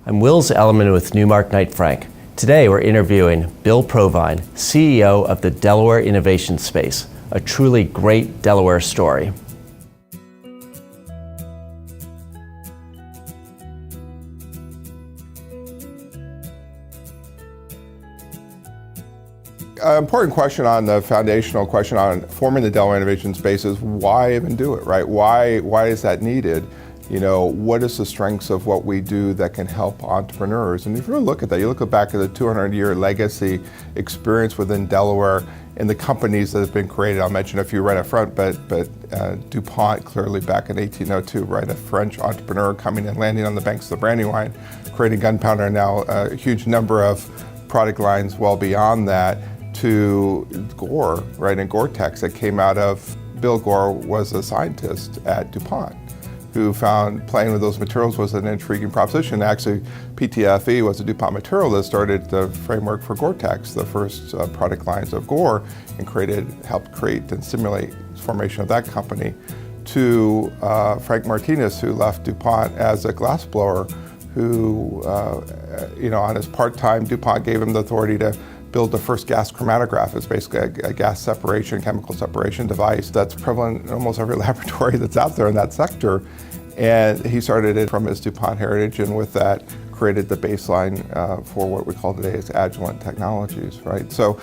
I'm Wills Elliman with Newmark Knight Frank. Today we're interviewing Bill Provine, CEO of the Delaware Innovation Space, a truly great Delaware story. An important question on the foundational question on forming the Delaware Innovation Space is why even do it, right? Why is that needed? You know, what is the strengths of what we do that can help entrepreneurs? And if you really look at that, you look back at the 200-year legacy experience within Delaware and the companies that have been created. I'll mention a few right up front, but DuPont clearly back in 1802, right? A French entrepreneur coming and landing on the banks of the Brandywine, creating gunpowder, and now a huge number of product lines well beyond that, to Gore, right? And Gore-Tex that came out of, Bill Gore was a scientist at DuPont who found playing with those materials was an intriguing proposition. Actually, PTFE was a DuPont material that started the framework for Gore-Tex, the first product lines of Gore, and helped create and stimulate the formation of that company, to Frank Martinez, who left DuPont as a glassblower, who, on his part-time, DuPont gave him the authority to build the first gas chromatograph. It's basically a gas separation, chemical separation device that's prevalent in almost every laboratory that's out there in that sector. And he started it from his DuPont heritage, and with that created the baseline for what we call today as Agilent technologies, right? So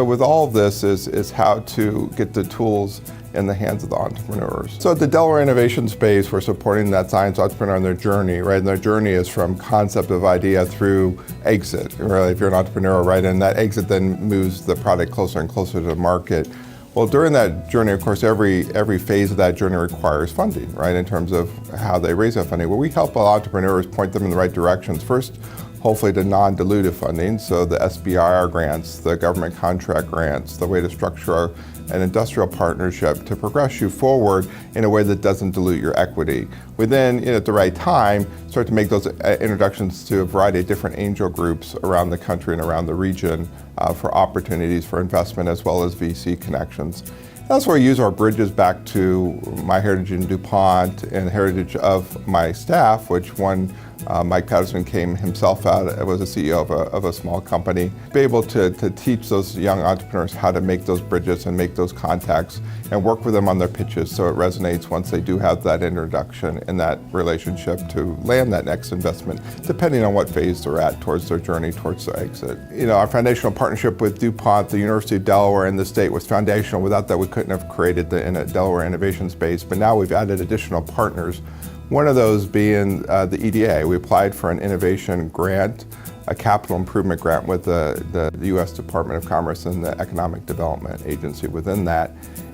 with all of this is how to get the tools in the hands of the entrepreneurs. So at the Delaware Innovation Space, we're supporting that science entrepreneur on their journey, right? And their journey is from concept of idea through exit, really, if you're an entrepreneur, right? And that exit then moves the product closer and closer to the market. Well, during that journey, of course, every phase of that journey requires funding, right? In terms of how they raise that funding. Well, we help entrepreneurs point them in the right directions. First, hopefully to non-dilutive funding, so the SBIR grants, the government contract grants, the way to structure an industrial partnership to progress you forward in a way that doesn't dilute your equity. We then, at the right time, start to make those introductions to a variety of different angel groups around the country and around the region for opportunities for investment as well as VC connections. That's where we use our bridges back to my heritage in DuPont and the heritage of my staff, which Mike Patterson came himself out, was a CEO of a small company. Be able to teach those young entrepreneurs how to make those bridges and make those contacts and work with them on their pitches so it resonates once they do have that introduction and that relationship to land that next investment, depending on what phase they're at towards their journey towards the exit. Our foundational partnership with DuPont, the University of Delaware, and the state was foundational. Without that, we couldn't have created the Delaware Innovation Space, but now we've added additional partners. One of those being the EDA. We applied for an innovation grant, a capital improvement grant with the U.S. Department of Commerce and the Economic Development Agency within that.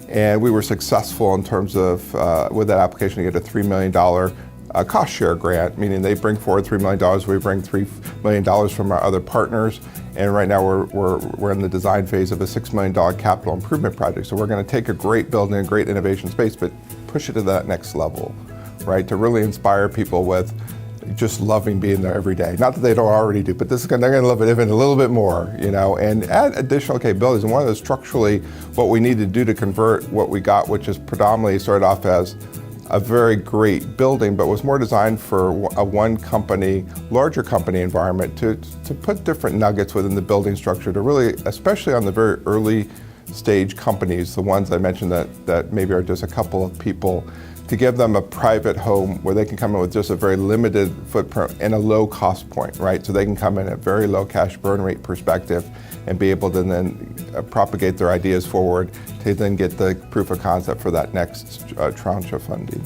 And we were successful in terms of, with that application, to get a $3 million cost share grant, meaning they bring forward $3 million, we bring $3 million from our other partners. And right now we're in the design phase of a $6 million capital improvement project. So we're going to take a great building, a great innovation space, but push it to that next level, right? To really inspire people with just loving being there every day. Not that they don't already do, but they're going to love it even a little bit more, and add additional capabilities. And one of those structurally, what we need to do to convert what we got, which is predominantly started off as a very great building, but was more designed for a one company, larger company environment to put different nuggets within the building structure to really, especially on the very early stage companies, the ones I mentioned that maybe are just a couple of people, to give them a private home where they can come in with just a very limited footprint and a low cost point, right? So they can come in at very low cash burn rate perspective and be able to then propagate their ideas forward to then get the proof of concept for that next tranche of funding.